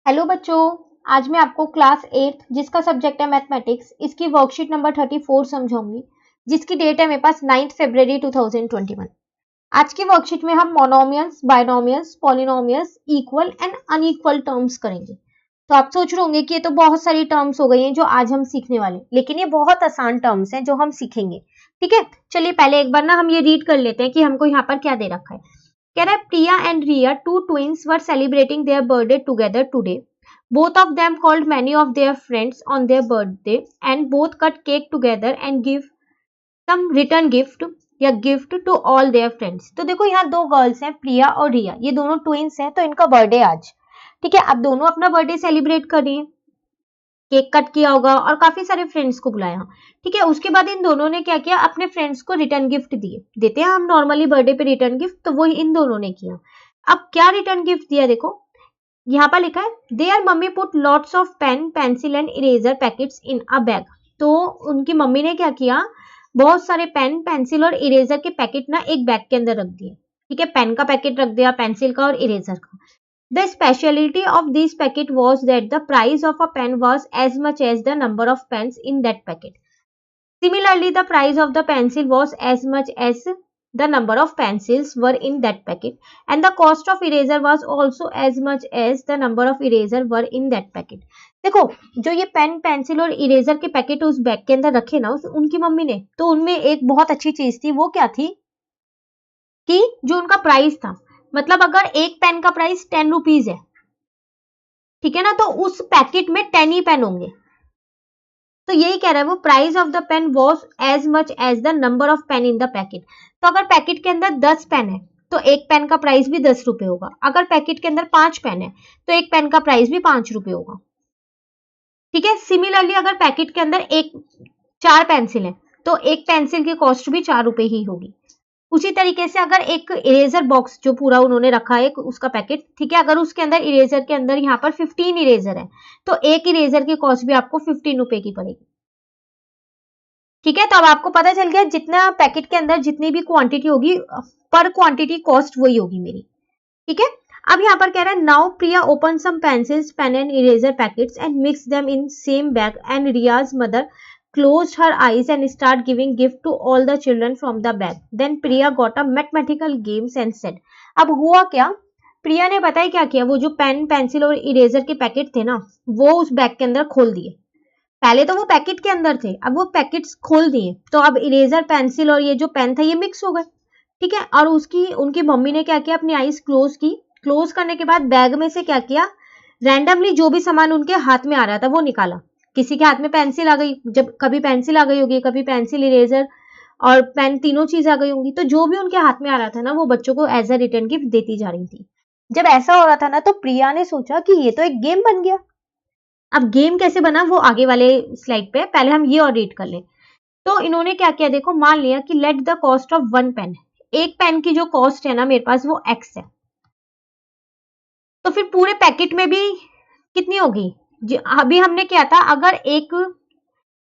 Hello बच्चों, आज मैं आपको क्लास 8 जिसका सब्जेक्ट है मैथमेटिक्स इसकी वर्कशीट नंबर 34 समझाऊंगी, जिसकी डेट है मेरे पास 9 फरवरी 2021। आज की वर्कशीट में हम monomials, binomials, polynomials, equal and unequal terms करेंगे। तो आप सोच रहे होंगे कि ये तो बहुत सारी टर्म्स हो गई हैं जो आज हम सीखने वाले, लेकिन ये बहुत आसान टर्म्स हैं जो हम सीखेंगे। ठीक है, चलिए पहले एक बार ना हम ये रीड कर लेते हैं कि हमको यहाँ पर क्या दे रखा है। कह रहा है Priya and Riya, two twins, were celebrating their birthday together today. Both of them called many of their friends on their birthday and both cut cake together and give some return gift या gift to all their friends. तो देखो यहाँ दो girls हैं, प्रिया और रिया, ये दोनों twins हैं, तो इनका बर्थडे आज। ठीक है, अब दोनों अपना बर्थडे सेलिब्रेट कर रही है, केक कट किया होगा और काफी सारे फ्रेंड्स को बुलाया। ठीक है, उसके बाद इन दोनों ने क्या किया, अपने फ्रेंड्स को रिटर्न गिफ्ट दिए। देते हैं हम नॉर्मली बर्थडे पे रिटर्न गिफ्ट, तो वो इन दोनों ने किया। अब क्या रिटर्न गिफ्ट दिया, देखो यहाँ पर लिखा है their mummy put lots of pen, pencil and eraser packets in a bag. तो उनकी मम्मी ने क्या किया, बहुत सारे पेन, पेंसिल और इरेजर के पैकेट ना एक बैग के अंदर रख दिए। ठीक है, पेन का पैकेट रख दिया, पेंसिल का और इरेजर का। The speciality of this packet was that the price of a pen was as much as the number of pens in that packet. Similarly, the price of the pencil was as much as the number of pencils were in that packet, and the cost of eraser was also as much as the number of eraser were in that packet. देखो, जो ये pen, pencil और eraser के packet उस bag के अंदर रखे ना उनकी मम्मी ने, तो उनमें एक बहुत अच्छी चीज थी। वो क्या थी कि जो उनका प्राइस था, मतलब अगर एक पेन का प्राइस 10 रुपीज है, ठीक है ना, तो उस पैकेट में 10 ही पेन होंगे। तो यही कह रहा है वो, price of the pen was as much as the number of pen in the packet. तो अगर पैकेट के अंदर 10 पेन है तो एक पेन का प्राइस भी 10 रुपए होगा। अगर पैकेट के अंदर 5 पेन है तो एक पेन का प्राइस भी 5 रुपए होगा। ठीक है, सिमिलरली अगर पैकेट के अंदर 4 पेंसिल है तो एक पेंसिल की कॉस्ट भी 4 रुपए ही होगी। उसी तरीके से अगर एक इरेजर बॉक्स जो पूरा उन्होंने रखा है उसका पैकेट, ठीक है, अगर उसके अंदर इरेजर के अंदर यहाँ पर 15 इरेजर है तो एक इरेजर की कॉस्ट भी आपको 15 रुपए की पड़ेगी। ठीक है, तो अब आपको पता चल गया जितना पैकेट के अंदर जितनी भी क्वांटिटी होगी, पर क्वांटिटी कॉस्ट वही होगी मेरी। ठीक है, अब यहाँ पर कह रहा है now Priya open some pencils, pen and eraser packets and mix them in same bag and Riya's mother closed her eyes and start giving gift to all the children from the bag. Then Priya got a mathematical games and said. अब हुआ क्या, प्रिया ने पता है क्या किया, वो जो पेन, पेंसिल और इरेजर के पैकेट थे ना, वो उस बैग के अंदर खोल दिए। पहले तो वो पैकेट के अंदर थे, अब वो पैकेट्स खोल दिए, तो अब इरेजर, पेंसिल और ये जो पेन था ये मिक्स हो गए। ठीक है, और उनकी मम्मी ने क्या किया, अपनी आईज क्लोज की। क्लोज करने के बाद बैग में से क्या किया, रैंडमली जो भी सामान उनके हाथ में आ रहा था वो निकाला। किसी के हाथ में पेंसिल आ गई, जब कभी पेंसिल आ गई होगी, कभी पेंसिल, इरेजर और पेन, तीनों चीज आ गई होंगी, तो जो भी उनके हाथ में आ रहा था ना वो बच्चों को एज अ रिटर्न गिफ्ट देती जा रही थी। जब ऐसा हो रहा था ना तो प्रिया ने सोचा कि ये तो एक गेम बन गया। अब गेम कैसे बना वो आगे वाले स्लाइड पे, पहले हम ये और रीड कर ले। तो इन्होंने क्या किया, देखो मान लिया कि let the cost of one pen, एक पेन की जो कॉस्ट है ना मेरे पास वो x है। तो फिर पूरे पैकेट में भी कितनी होगी, अभी हमने क्या था, अगर एक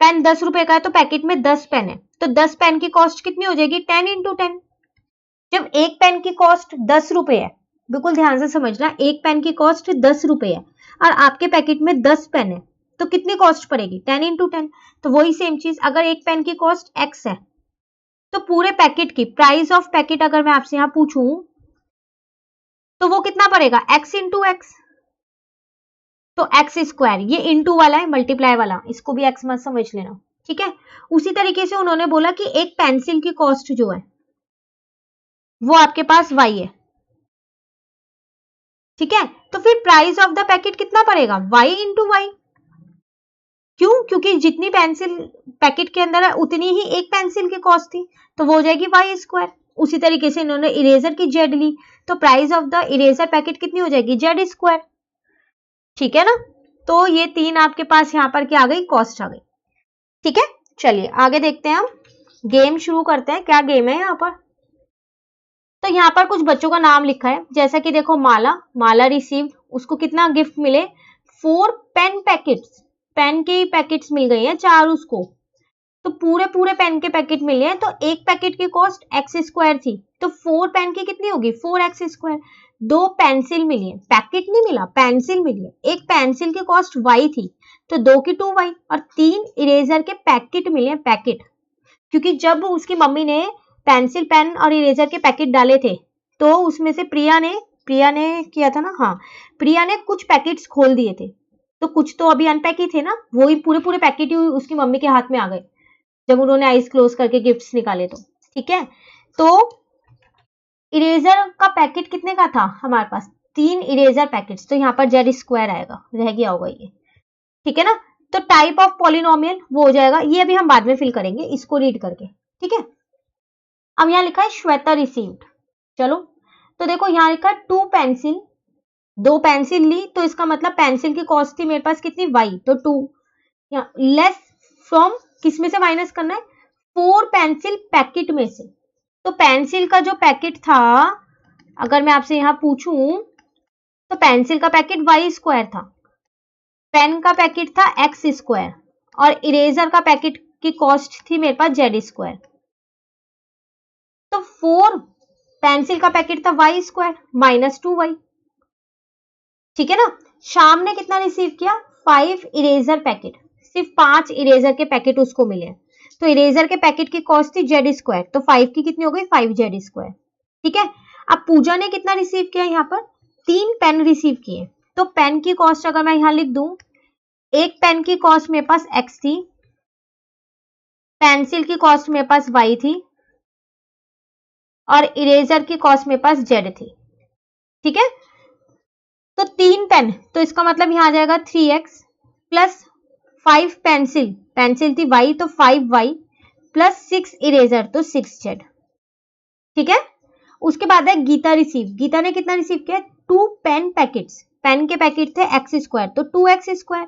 पेन 10 रुपए का है तो पैकेट में 10 पेन है, तो 10 पेन की कॉस्ट कितनी हो जाएगी, 10 इंटू 10। जब एक पेन की कॉस्ट 10 रुपए है, बिल्कुल ध्यान से समझना, एक पेन की कॉस्ट 10 रुपए है और आपके पैकेट में 10 पेन है, तो कितनी कॉस्ट पड़ेगी, 10 इंटू 10। तो वही सेम चीज, अगर एक पेन की कॉस्ट x है तो पूरे पैकेट की प्राइस ऑफ पैकेट अगर मैं आपसे यहां पूछूं तो वो कितना पड़ेगा, x इंटू एक्स। तो एक्स स्क्वायर, ये इंटू वाला है, मल्टीप्लाई वाला, इसको भी एक्स मत समझ लेना। ठीक है, उसी तरीके से उन्होंने बोला कि एक पेंसिल की कॉस्ट जो है वो आपके पास y है। ठीक है, तो फिर प्राइस ऑफ द पैकेट कितना पड़ेगा, y इंटू वाई। क्यों, क्योंकि जितनी पेंसिल पैकेट के अंदर है उतनी ही एक पेंसिल की कॉस्ट थी, तो वो हो जाएगी y स्क्वायर। उसी तरीके से इन्होंने इरेजर की z ली, तो price of the eraser packet कितनी हो जाएगी, z स्क्वायर। ठीक है ना, तो ये तीन आपके पास यहाँ पर क्या आ गई, कॉस्ट आ गई। ठीक है, चलिए आगे देखते हैं, हम गेम शुरू करते हैं। क्या गेम है यहाँ पर, तो यहाँ पर कुछ बच्चों का नाम लिखा है, जैसा कि देखो माला रिसीव्ड, उसको कितना गिफ्ट मिले, 4 पेन पैकेट्स, पेन के पैकेट्स मिल गई है 4 उसको, तो पूरे पेन के पैकेट मिले हैं। तो एक पैकेट की कॉस्ट x स्क्वायर थी, तो 4 पेन की कितनी होगी, 4x स्क्वायर। 2 पेंसिल मिली है, पैकेट नहीं मिला, पेंसिल मिली है। एक पेंसिल की कॉस्ट y थी तो 2 की 2y, और 3 इरेजर के पैकेट मिले हैं, पैकेट, क्योंकि जब उसकी मम्मी ने पेंसिल पेन और इरेजर के पैकेट डाले थे तो उसमें से प्रिया ने किया था ना, हाँ, प्रिया ने कुछ पैकेट्स खोल दिए थे, तो कुछ तो अभी अनपैक ही थे ना, वो ही पूरे पैकेट ही उसकी मम्मी के हाथ में आ गए जब उन्होंने आईज क्लोज करके गिफ्ट्स निकाले तो, ठीक है। तो इरेजर का पैकेट कितने का था हमारे पास, 3 इरेजर पैकेट्स, तो यहाँ पर जेड स्क्वायर आएगा, रह गया होगा ये, ठीक है ना। तो टाइप ऑफ पॉलिनोमियल वो हो जाएगा, ये अभी हम बाद में फिल करेंगे इसको रीड करके, ठीक है। अब यहाँ लिखा है श्वेता रिसीव्ड, चलो तो देखो यहाँ लिखा है 2 पेंसिल, 2 पेंसिल ली, तो इसका मतलब पेंसिल की कॉस्ट थी मेरे पास कितनी, y, तो 2, यहाँ लेस फ्रॉम, किस में से माइनस करना है, 4 पेंसिल पैकेट में से। तो पेंसिल का जो पैकेट था, अगर मैं आपसे यहाँ पूछूं तो पेंसिल का पैकेट y स्क्वायर था, पेन का पैकेट था x स्क्वायर, और इरेजर का पैकेट की कॉस्ट थी मेरे पास z स्क्वायर। तो 4 पेंसिल का पैकेट था y स्क्वायर माइनस 2y, ठीक है ना। शाम ने कितना रिसीव किया, 5 इरेजर पैकेट, सिर्फ 5 इरेजर के पैकेट उसको मिले हैं, तो इरेजर के पैकेट की कॉस्ट थी जेड स्क्वायर, तो 5 की कितनी हो गई, 5 जेड स्क्वायर, ठीक है। अब पूजा ने कितना रिसीव किया, यहाँ पर 3 पेन रिसीव किए, तो पेन की कॉस्ट अगर मैं यहाँ लिख दूं, एक पेन की कॉस्ट मेरे पास x थी, पेंसिल की कॉस्ट मेरे पास y थी, और इरेजर की कॉस्ट मेरे पास z थी, ठीक है। तो 3 पेन, तो इसका मतलब यहाँ आ जाएगा 3x प्लस 5 पेंसिल, पेंसिल थी y तो 5y प्लस 6 इरेजर तो 6z, ठीक है। उसके बाद है गीता रिसीव, गीता ने कितना रिसीव किया, 2 पेन पैकेट्स, पेन के पैकेट थे x स्क्वायर तो 2x स्क्वायर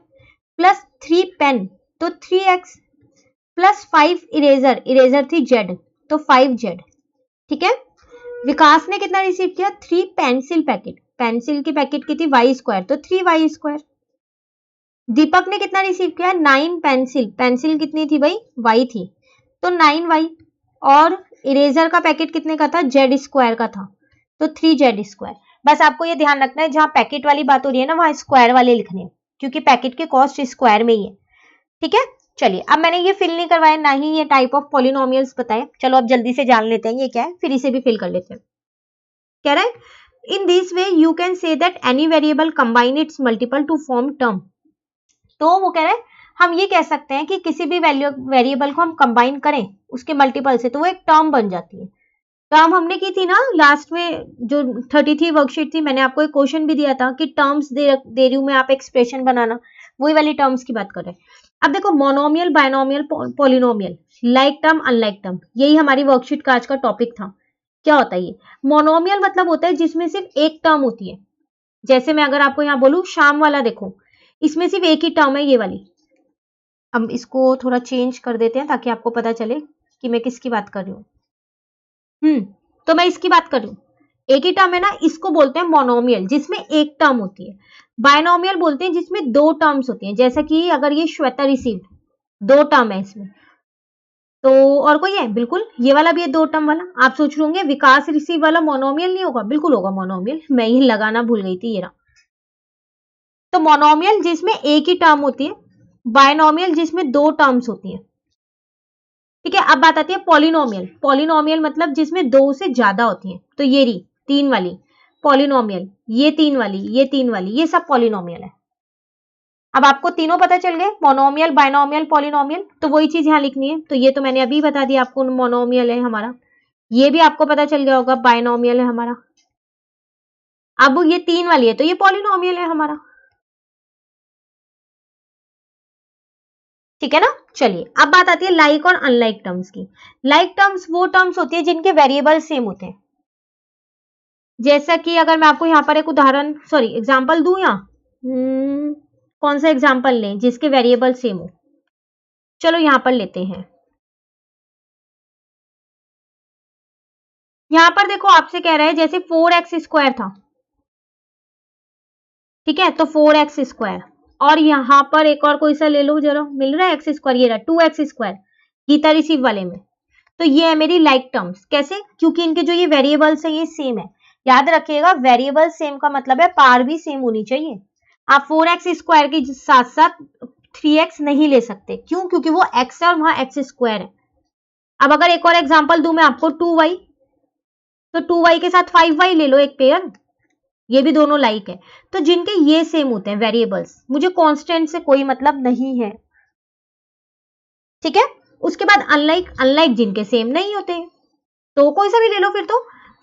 प्लस 3 पेन तो 3x प्लस 5 इरेजर, इरेजर थी z तो 5z, ठीक है। विकास ने कितना रिसीव किया, 3 पेंसिल पैकेट, पेंसिल की पैकेट की थी y स्क्वायर तो 3y स्क्वायर। दीपक ने कितना रिसीव किया, 9 पेंसिल, पेंसिल कितनी थी भाई, y थी तो 9y, और इरेजर का पैकेट कितने का था, z स्क्वायर का था तो 3z स्क्वायर। बस आपको ये ध्यान रखना है जहां पैकेट वाली बात हो रही है ना वहां स्क्वायर वाले लिखने हैं, क्योंकि पैकेट की कॉस्ट स्क्वायर में ही है, ठीक है। चलिए अब मैंने ये फिल नहीं करवाया, ना ही ये टाइप ऑफ पॉलिनोमियल्स बताए, चलो अब जल्दी से जान लेते हैं ये क्या है, फिर इसे भी फिल कर लेते हैं। कह रहा है in this way you can say that any variable combine its multiple to form term, तो वो कह रहा है हम ये कह सकते हैं कि किसी भी वेरिएबल को हम कंबाइन करें उसके मल्टीपल से तो वो एक टर्म बन जाती है। टर्म हमने की थी ना लास्ट में, जो 33 वर्कशीट थी, मैंने आपको एक क्वेश्चन भी दिया था कि टर्म्स दे रही हूं मैं, आप एक्सप्रेशन बनाना, वही वाली टर्म्स की बात कर रहे हैं। अब देखो monomial, binomial, polynomial, like term, unlike term, यही हमारी वर्कशीट का आज का टॉपिक था। क्या होता है ये, मोनोमियल मतलब होता है जिसमें सिर्फ एक टर्म होती है, जैसे मैं अगर आपको यहाँ बोलूं शाम वाला, देखो इसमें सिर्फ एक ही टर्म है ये वाली। अब इसको थोड़ा चेंज कर देते हैं ताकि आपको पता चले कि मैं किसकी बात कर रही हूँ। तो मैं इसकी बात कर रही हूँ, एक ही टर्म है ना, इसको बोलते हैं मोनोमियल जिसमें एक टर्म होती है। बायनोमियल बोलते हैं जिसमें 2 टर्म्स होती हैं, जैसा कि अगर ये श्वेता रिसीव्ड, 2 टर्म है इसमें, तो और कोई है, बिल्कुल ये वाला भी है 2 टर्म वाला। आप सोच रहे होंगे विकास रिसीव वाला मोनोमियल नहीं होगा, बिल्कुल होगा मोनोमियल, मैं ही लगाना भूल गई थी ये रहा। तो मोनोमियल जिसमें एक ही टर्म होती है, बायनोमियल जिसमें 2 टर्म्स होती हैं, ठीक है। अब बात आती है पॉलिनोमियल, पॉलिनोमियल मतलब जिसमें 2 से ज्यादा होती हैं, तो ये रही 3 वाली पॉलिनोमियल, ये 3 वाली, ये 3 वाली, ये सब पॉलिनोमियल है। अब आपको तीनों पता चल गए, मोनोमियल, बायनोमियल, पॉलिनोमियल, तो वही चीज यहाँ लिखनी है। तो ये तो मैंने अभी बता दिया आपको, मोनोमियल है हमारा, ये भी आपको पता चल गया होगा बायनोमियल है हमारा। अब ये 3 वाली है तो ये पॉलिनोमियल है हमारा, ठीक है ना। चलिए अब बात आती है लाइक और अनलाइक टर्म्स की। लाइक टर्म्स वो टर्म्स होती है जिनके वेरिएबल सेम होते हैं, जैसा कि अगर मैं आपको यहाँ पर एक उदाहरण, सॉरी एग्जाम्पल दूं, या कौन सा एग्जाम्पल लें जिसके वेरिएबल सेम हो, चलो यहाँ पर लेते हैं। यहाँ पर देखो आपसे कह रहा है जैसे 4x स्क्वायर था, ठीक है, तो 4x स्क्वायर, और यहाँ पर एक और कोई सा ले लो जरा, मिल रहा है एक्स स्क्वायर, ये रहा 2x स्क्वायर गीता रिसीव वाले में। तो ये है मेरी लाइक टर्म्स, कैसे, क्योंकि इनके जो ये वेरिएबल्स है ये सेम है, याद रखिएगा वेरिएबल सेम का मतलब है पार भी सेम होनी चाहिए। आप 4x स्क्वायर के साथ साथ 3x नहीं ले सकते, क्यों? क्योंकि वो x है और वहां x स्क्वायर है। अब अगर एक और एग्जांपल दूं मैं आपको 2y, तो 2y के साथ 5y ले लो एक पेयर, ये भी दोनों लाइक है। तो जिनके ये सेम होते हैं वेरिएबल्स, मुझे कांस्टेंट से कोई मतलब नहीं है, ठीक है। उसके बाद अनलाइक, अनलाइक जिनके सेम नहीं होते तो कोई सा भी ले लो फिर तो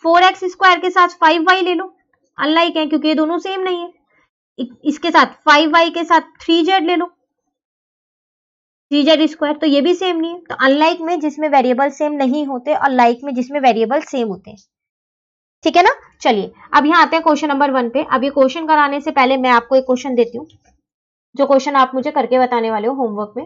4x स्क्वायर के साथ 5y ले लो, अनलाइक है क्योंकि ये दोनों सेम नहीं है। इसके साथ 5y के साथ 3z ले लो, 3z स्क्वायर, तो ये भी सेम नहीं है। तो अनलाइक में जिसमें वेरिएबल सेम नहीं होते और लाइक में जिसमें वेरिएबल सेम होते हैं, ठीक है ना। चलिए अब यहाँ आते हैं क्वेश्चन नंबर 1 पे। अब ये क्वेश्चन कराने से पहले मैं आपको एक क्वेश्चन देती हूँ, जो क्वेश्चन आप मुझे करके बताने वाले हो होमवर्क में।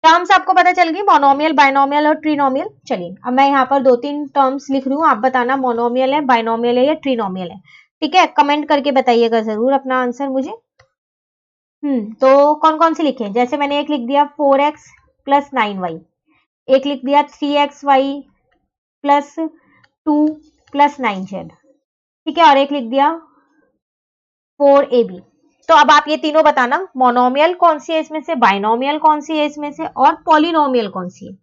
टर्म्स आपको पता चल गई, मोनोमियल, बाइनोमियल और ट्रिनोमियल। चलिए अब मैं यहाँ पर 2-3 टर्म्स लिख रही हूँ, आप बताना मोनोमियल है, बाइनोमियल है या ट्रिनोमियल है, ठीक है। कमेंट करके बताइएगा जरूर अपना आंसर मुझे। तो कौन कौन से लिखे, जैसे मैंने एक लिख दिया 4x प्लस 9y, एक लिख दिया 3xy प्लस 2 प्लस 9z, ठीक है, और एक लिख दिया 4ab। तो अब आप ये तीनों बताना, मोनोमियल कौन सी है इसमें से, बाइनोमियल कौन सी है इसमें से, और पॉलिनोमियल कौन सी है।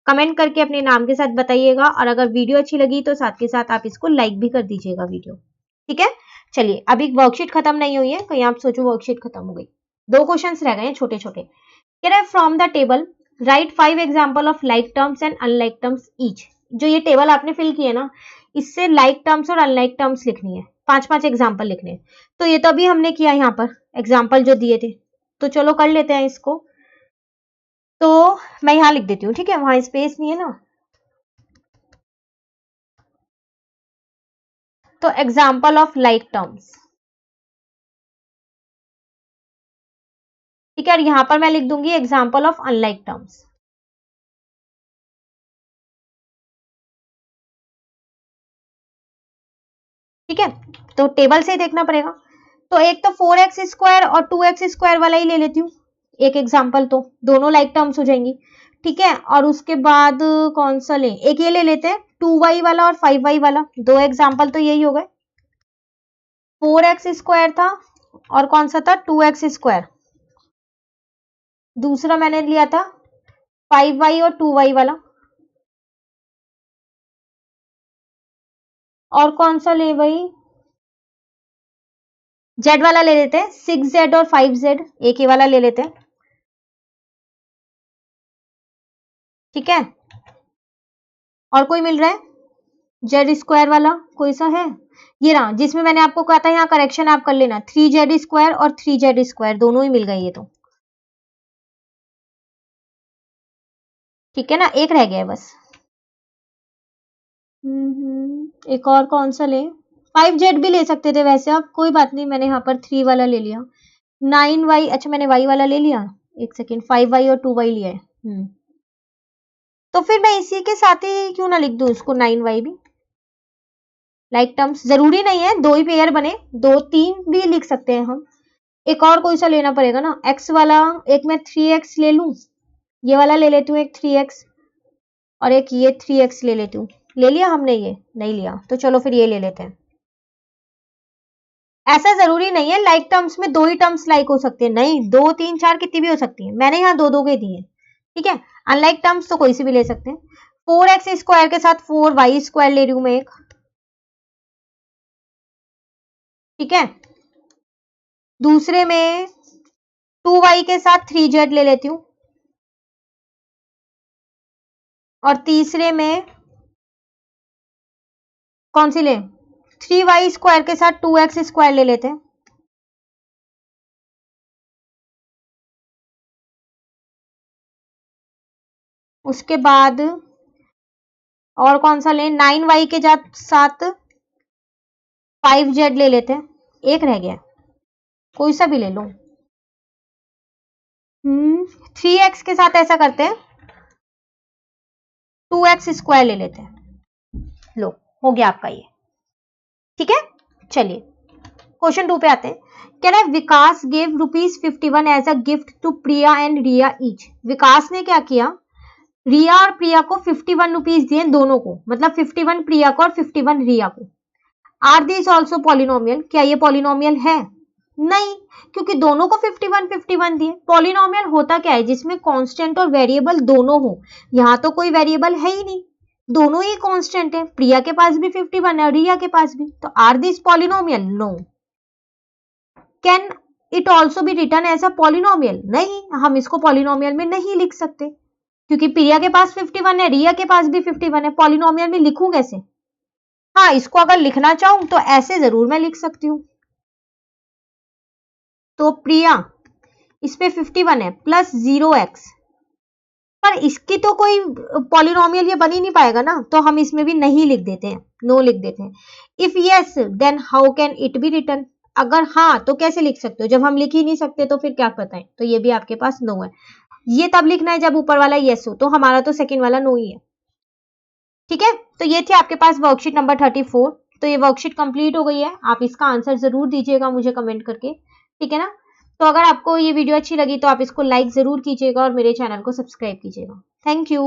कमेंट करके अपने नाम के साथ बताइएगा, और अगर वीडियो अच्छी लगी तो साथ के साथ आप इसको लाइक भी कर दीजिएगा वीडियो, ठीक है। चलिए अभी वर्कशीट खत्म नहीं हुई है, कहीं आप सोचो वर्कशीट खत्म हो गई। 2 क्वेश्चंस रह गए हैं छोटे छोटे। कह रहा है from the table right 5 example of like terms and unlike terms each. जो ये टेबल आपने फिल किया ना, इससे लाइक टर्म्स और अनलाइक टर्म्स लिखनी है, 5-5 एग्जाम्पल लिखने हैं। तो ये तो अभी हमने किया यहाँ पर एग्जाम्पल जो दिए थे, तो चलो कर लेते हैं इसको। तो मैं यहाँ लिख देती हूँ, ठीक है, वहां स्पेस नहीं है ना। तो एग्जाम्पल ऑफ लाइक टर्म्स, ठीक है, और यहां पर मैं लिख दूंगी एग्जाम्पल ऑफ अनलाइक टर्म्स, ठीक है। तो टेबल से ही देखना पड़ेगा। तो एक तो 4x स्क्वायर और 2x स्क्वायर वाला ही ले लेती हूँ एक एग्जाम्पल, तो दोनों लाइक टर्म्स हो जाएंगी, ठीक है। और उसके बाद कौन सा ले, एक ये ले लेते हैं 2y वाला और 5y वाला, 2 एग्जाम्पल तो यही हो गए। 4x स्क्वायर था और कौन सा था 2x स्क्वायर, दूसरा मैंने लिया था 5y और 2y वाला, और कौन सा ले भाई, z वाला ले लेते हैं, 6z और 5z, एक ही वाला ले लेते हैं, ठीक है। और कोई मिल रहा है जेड स्क्वायर वाला, कोई सा है, ये रहा, जिसमें मैंने आपको कहा था यहाँ करेक्शन आप कर लेना, 3z स्क्वायर और 3z स्क्वायर दोनों ही मिल गए ये तो, ठीक है ना, एक रह गया है बस। एक और कौन सा ले, 5z भी ले सकते थे वैसे, आप कोई बात नहीं, मैंने यहाँ पर 3 वाला ले लिया। 9y, अच्छा मैंने y वाला ले लिया, एक सेकेंड, 5y और 2y लिया है। तो फिर मैं इसी के साथ ही क्यों ना लिख दूं उसको 9y भी। लाइक टर्म्स जरूरी नहीं है 2 ही पेयर बने, 2-3 भी लिख सकते हैं हम। एक और कोई सा लेना पड़ेगा ना, x वाला, एक मैं 3x ले लूं, ये वाला ले लेती हूँ एक 3x, और एक ये 3x ले लेती हूँ। ले लिया हमने, ये नहीं लिया तो चलो फिर ये ले लेते हैं। ऐसा जरूरी नहीं है लाइक टर्म्स में 2 ही टर्म्स लाइक हो सकती है, नहीं 2, 3, 4 कितनी भी हो सकती है, मैंने यहाँ 2-2 के दिए, ठीक है। अनलाइक टर्म्स तो कोई सी भी ले सकते हैं। 4x स्क्वायर के साथ 4y स्क्वायर ले रही हूँ मैं एक, ठीक है। दूसरे में 2y के साथ 3z ले लेती हूँ, और तीसरे में कौन सी ले, 3y स्क्वायर के साथ 2x स्क्वायर ले लेते हैं, उसके बाद और कौन सा ले, 9y के साथ 5z ले लेते हैं, एक रह गया, कोई सा भी ले लो। 3x के साथ ऐसा करते हैं 2x स्क्वायर ले लेते हैं, लो हो गया आपका ये, ठीक है। चलिए क्वेश्चन 2 पे आते हैं। कह रहा है Vikas give ₹51 as a gift to Priya and Riya each. Vikas ने क्या किया, रिया और प्रिया को 51 रुपीज दिए दोनों को, मतलब 51 प्रिया को और 51 रिया को। आर दिस ऑल्सो पॉलिनोमियल, क्या ये पॉलिनोमियल है? नहीं, क्योंकि दोनों को 51 51 दिए। पॉलिनोमियल होता क्या है? जिसमें कांस्टेंट और वेरिएबल दोनों हो। यहाँ तो कोई वेरिएबल है ही नहीं, दोनों ही कांस्टेंट है। प्रिया के पास भी 51 है और रिया के पास भी, तो are this polynomial? No. Can it also be written as a polynomial? नहीं, हम इसको पॉलिनोमियल में नहीं लिख सकते, क्योंकि प्रिया के पास 51 है, रिया के पास भी 51 है। पॉलिनोमियल में लिखूं कैसे? हाँ, इसको अगर लिखना चाहूं तो ऐसे जरूर मैं लिख सकती हूँ। तो प्रिया इस पे 51 है प्लस 0x, पर इसकी तो कोई पॉलिनोमियल ये बन ही नहीं पाएगा ना, तो हम इसमें भी नहीं लिख देते हैं, नो लिख देते हैं। If yes then how can it be written? अगर हाँ तो कैसे लिख सकते हो? जब हम लिख ही नहीं सकते तो फिर क्या बताएं? तो ये भी आपके पास नो है। ये तब लिखना है जब ऊपर वाला यस हो, तो हमारा तो सेकंड वाला नो ही है। ठीक है, तो ये थी आपके पास वर्कशीट नंबर 34। तो ये वर्कशीट कंप्लीट हो गई है। आप इसका आंसर जरूर दीजिएगा मुझे कमेंट करके, ठीक है ना। तो अगर आपको ये वीडियो अच्छी लगी तो आप इसको लाइक जरूर कीजिएगा और मेरे चैनल को सब्सक्राइब कीजिएगा। Thank you.